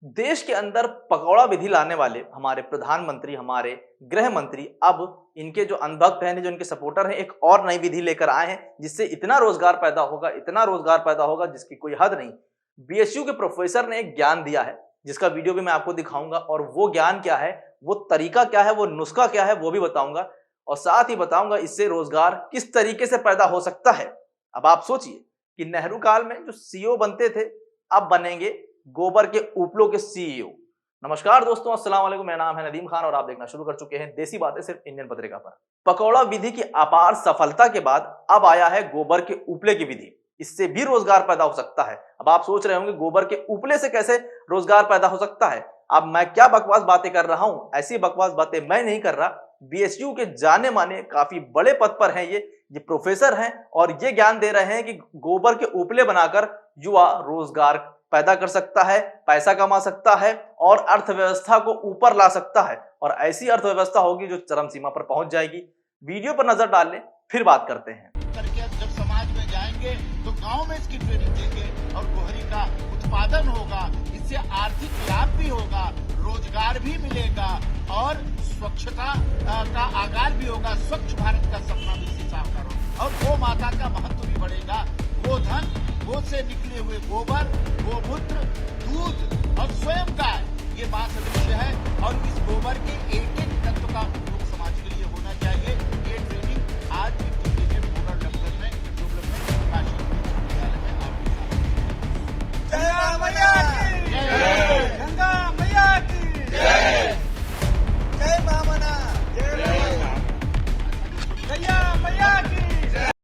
देश के अंदर पकौड़ा विधि लाने वाले हमारे प्रधानमंत्री, हमारे गृह मंत्री अब इनके जो अंधभक्त हैं, जो इनके सपोर्टर हैं, एक और नई विधि लेकर आए हैं जिससे इतना रोजगार पैदा होगा, इतना रोजगार पैदा होगा जिसकी कोई हद नहीं। बीएचयू के प्रोफेसर ने एक ज्ञान दिया है जिसका वीडियो भी मैं आपको दिखाऊंगा, और वो ज्ञान क्या है, वो तरीका क्या है, वो नुस्खा क्या है, वो भी बताऊंगा। और साथ ही बताऊंगा इससे रोजगार किस तरीके से पैदा हो सकता है। अब आप सोचिए कि नेहरू काल में जो सीईओ बनते थे, अब बनेंगे गोबर के उपलों के सीईओ। नमस्कार दोस्तों, अस्सलाम वालेकुम। मेरा नाम है नदीम खान और आप देखना शुरू कर चुके हैं देसी बातें सिर्फ इंडियन पत्रिका पर। पकौड़ा विधि की अपार सफलता के बाद अब आया है गोबर के उपले की विधि। इससे भी रोजगार पैदा हो सकता है। अब आप सोच रहे होंगे गोबर के उपले से कैसे रोजगार पैदा हो सकता है। अब मैं क्या बकवास बातें कर रहा हूं, ऐसी बकवास बातें मैं नहीं कर रहा। बीएचयू के जाने माने काफी बड़े पद पर हैं ये प्रोफेसर हैं और ये ज्ञान दे रहे हैं कि गोबर के उपले बनाकर युवा रोजगार पैदा कर सकता है, पैसा कमा सकता है और अर्थव्यवस्था को ऊपर ला सकता है। और ऐसी अर्थव्यवस्था होगी जो चरम सीमा पर पहुंच जाएगी। वीडियो पर नजर डाल लें, फिर बात करते हैं। करके जब समाज में जाएंगे तो गांव में इसकी ट्रेनिंग देंगे और गोहरी का उत्पादन होगा। इससे आर्थिक लाभ भी होगा, रोजगार भी मिलेगा और स्वच्छता का आगाज भी होगा। स्वच्छ भारत का सपना भी इससे साकार होगा और गो माता का महत्व भी बढ़ेगा। गोधन, गो से निकले हुए गोबर, गोमूत्र, दूध और स्वयं गाय, ये मां सदृश्य है और इस गोबर के एक एक तत्व का उपयोग समाज के लिए होना चाहिए। ये ट्रेनिंग आज भी रूरल दफ्तर में काशी विश्वविद्यालय में गंगा मैया की गंगा मैया की जय मामना गंगा मैया की।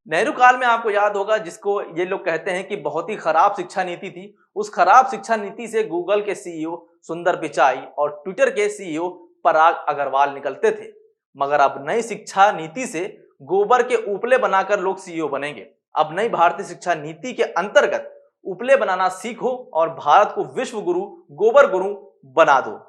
नेहरू काल में आपको याद होगा, जिसको ये लोग कहते हैं कि बहुत ही खराब शिक्षा नीति थी, उस खराब शिक्षा नीति से गूगल के सीईओ सुंदर पिचाई और ट्विटर के सीईओ पराग अग्रवाल निकलते थे। मगर अब नई शिक्षा नीति से गोबर के उपले बनाकर लोग सीईओ बनेंगे। अब नई भारतीय शिक्षा नीति के अंतर्गत उपले बनाना सीखो और भारत को विश्व गुरु, गोबर गुरु बना दो।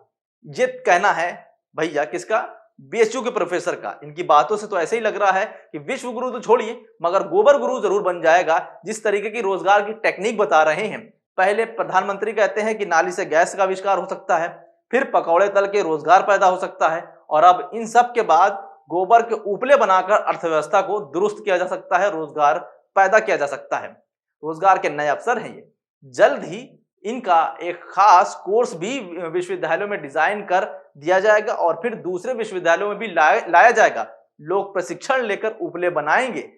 ये कहना है भैया किसका? बीएचयू के प्रोफेसर का। इनकी बातों से तो ऐसे ही लग रहा है कि विश्व गुरु तो छोड़िए, मगर गोबर गुरु जरूर बन जाएगा। जिस तरीके की रोजगार की टेक्निक बता रहे हैं, पहले प्रधानमंत्री कहते हैं कि नाली से गैस का आविष्कार हो सकता है, फिर पकौड़े तल के रोजगार पैदा हो सकता है, और अब इन सब के बाद गोबर के उपले बनाकर अर्थव्यवस्था को दुरुस्त किया जा सकता है, रोजगार पैदा किया जा सकता है। रोजगार के नए अवसर हैं ये। जल्द ही इनका एक खास कोर्स भी विश्वविद्यालयों में डिजाइन कर दिया जाएगा और फिर दूसरे विश्वविद्यालयों में भी लाया जाएगा। लोग प्रशिक्षण लेकर उपले बनाएंगे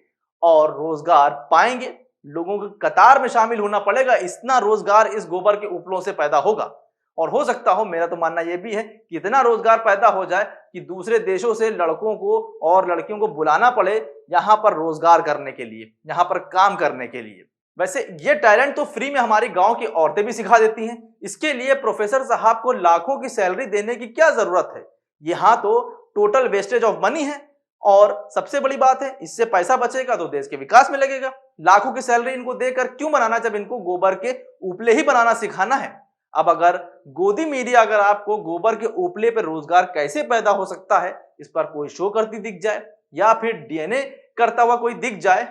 और रोजगार पाएंगे। लोगों को कतार में शामिल होना पड़ेगा, इतना रोजगार इस गोबर के उपलों से पैदा होगा। और हो सकता हो, मेरा तो मानना यह भी है कि इतना रोजगार पैदा हो जाए कि दूसरे देशों से लड़कों को और लड़कियों को बुलाना पड़े यहां पर रोजगार करने के लिए, यहां पर काम करने के लिए। वैसे ये टैलेंट तो फ्री में हमारी गांव की औरतें भी सिखा देती हैं। इसके लिए प्रोफेसर साहब को लाखों की सैलरी देने की क्या जरूरत है? यहाँ तो टोटल वेस्टेज ऑफ मनी है। और सबसे बड़ी बात है, इससे पैसा बचेगा तो देश के विकास में लगेगा। लाखों की सैलरी इनको देकर क्यों बनाना जब इनको गोबर के उपले ही बनाना सिखाना है। अब अगर गोदी मीडिया अगर आपको गोबर के उपले पर रोजगार कैसे पैदा हो सकता है इस पर कोई शो करती दिख जाए, या फिर डीएनए करता हुआ कोई दिख जाए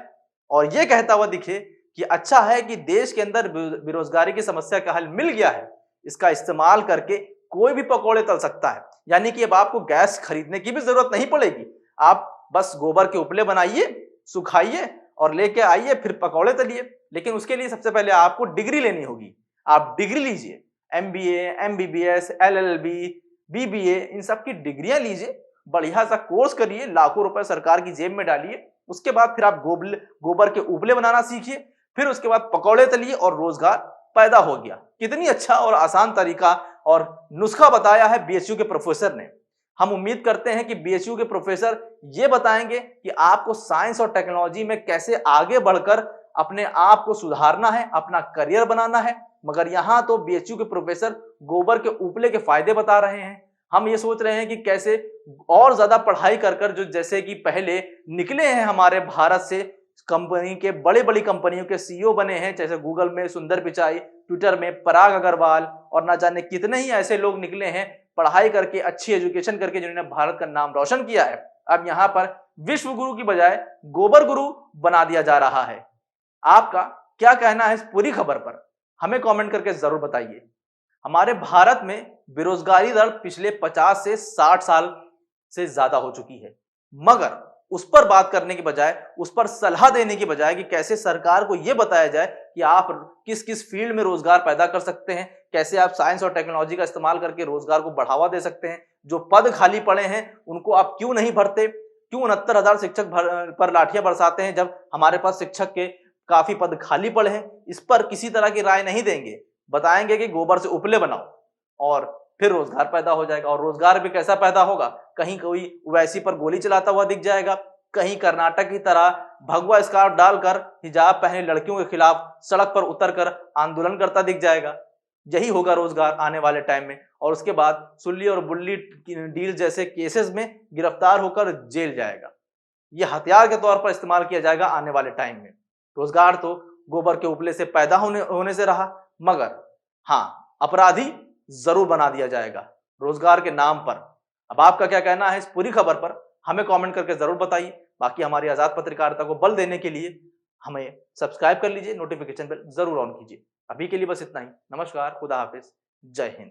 और ये कहता हुआ दिखे कि अच्छा है कि देश के अंदर बेरोजगारी की समस्या का हल मिल गया है, इसका इस्तेमाल करके कोई भी पकौड़े तल सकता है, यानी कि अब आपको गैस खरीदने की भी जरूरत नहीं पड़ेगी। आप बस गोबर के उपले बनाइए, सुखाइए और लेके आइए, फिर पकौड़े तलिए। लेकिन उसके लिए सबसे पहले आपको डिग्री लेनी होगी। आप डिग्री लीजिए, एमबीए, एमबीबीएस, एलएलबी, बीबीए, इन सब की डिग्रियां लीजिए, बढ़िया सा कोर्स करिए, लाखों रुपए सरकार की जेब में डालिए। उसके बाद फिर आप गोबर के उपले बनाना सीखिए, फिर उसके बाद पकौड़े तलिए और रोजगार पैदा हो गया। कितनी अच्छा और आसान तरीका और नुस्खा बताया है बीएचयू के प्रोफेसर ने। हम उम्मीद करते हैं कि बीएचयू के प्रोफेसर ये बताएंगे कि आपको साइंस और टेक्नोलॉजी में कैसे आगे बढ़कर अपने आप को सुधारना है, अपना करियर बनाना है। मगर यहाँ तो बीएचयू के प्रोफेसर गोबर के उपले के फायदे बता रहे हैं। हम ये सोच रहे हैं कि कैसे और ज्यादा पढ़ाई कर जो जैसे कि पहले निकले हैं हमारे भारत से, कंपनी के बड़ी कंपनियों के सीईओ बने हैं, जैसे गूगल में सुंदर पिचाई, ट्विटर में पराग अग्रवाल और ना जाने कितने ही ऐसे लोग निकले हैं पढ़ाई करके, अच्छी एजुकेशन करके, जिन्होंने भारत का नाम रोशन किया है। अब यहाँ पर विश्व गुरु की बजाय गोबर गुरु बना दिया जा रहा है। आपका क्या कहना है इस पूरी खबर पर हमें कमेंट करके जरूर बताइए। हमारे भारत में बेरोजगारी दर पिछले 50 से 60 साल से ज्यादा हो चुकी है, मगर उस पर बात करने की बजाय, उस पर सलाह देने की बजाय कि कैसे सरकार को यह बताया जाए कि आप किस किस फील्ड में रोजगार पैदा कर सकते हैं, कैसे आप साइंस और टेक्नोलॉजी का इस्तेमाल करके रोजगार को बढ़ावा दे सकते हैं, जो पद खाली पड़े हैं उनको आप क्यों नहीं भरते, क्यों 69,000 शिक्षक पर लाठियां बरसाते हैं जब हमारे पास शिक्षक के काफी पद खाली पड़े हैं। इस पर किसी तरह की राय नहीं देंगे, बताएंगे कि गोबर से उपले बनाओ और फिर रोजगार पैदा हो जाएगा। और रोजगार भी कैसा पैदा होगा, कहीं कोई ओवैसी पर गोली चलाता हुआ दिख जाएगा, कहीं कर्नाटक की तरह भगवा स्कार्फ डालकर हिजाब पहने लड़कियों के खिलाफ सड़क पर उतरकर आंदोलन करता दिख जाएगा। यही होगा रोजगार आने वाले टाइम में। और उसके बाद सुल्ली और बुल्ली डील जैसे केसेस में गिरफ्तार होकर जेल जाएगा। यह हथियार के तौर पर इस्तेमाल किया जाएगा आने वाले टाइम में। रोजगार तो गोबर के उपले से पैदा होने से रहा, मगर हाँ, अपराधी जरूर बना दिया जाएगा रोजगार के नाम पर। अब आपका क्या कहना है इस पूरी खबर पर हमें कमेंट करके जरूर बताइए। बाकी हमारी आजाद पत्रकारिता को बल देने के लिए हमें सब्सक्राइब कर लीजिए, नोटिफिकेशन बेल जरूर ऑन कीजिए। अभी के लिए बस इतना ही। नमस्कार, खुदा हाफिज, जय हिंद।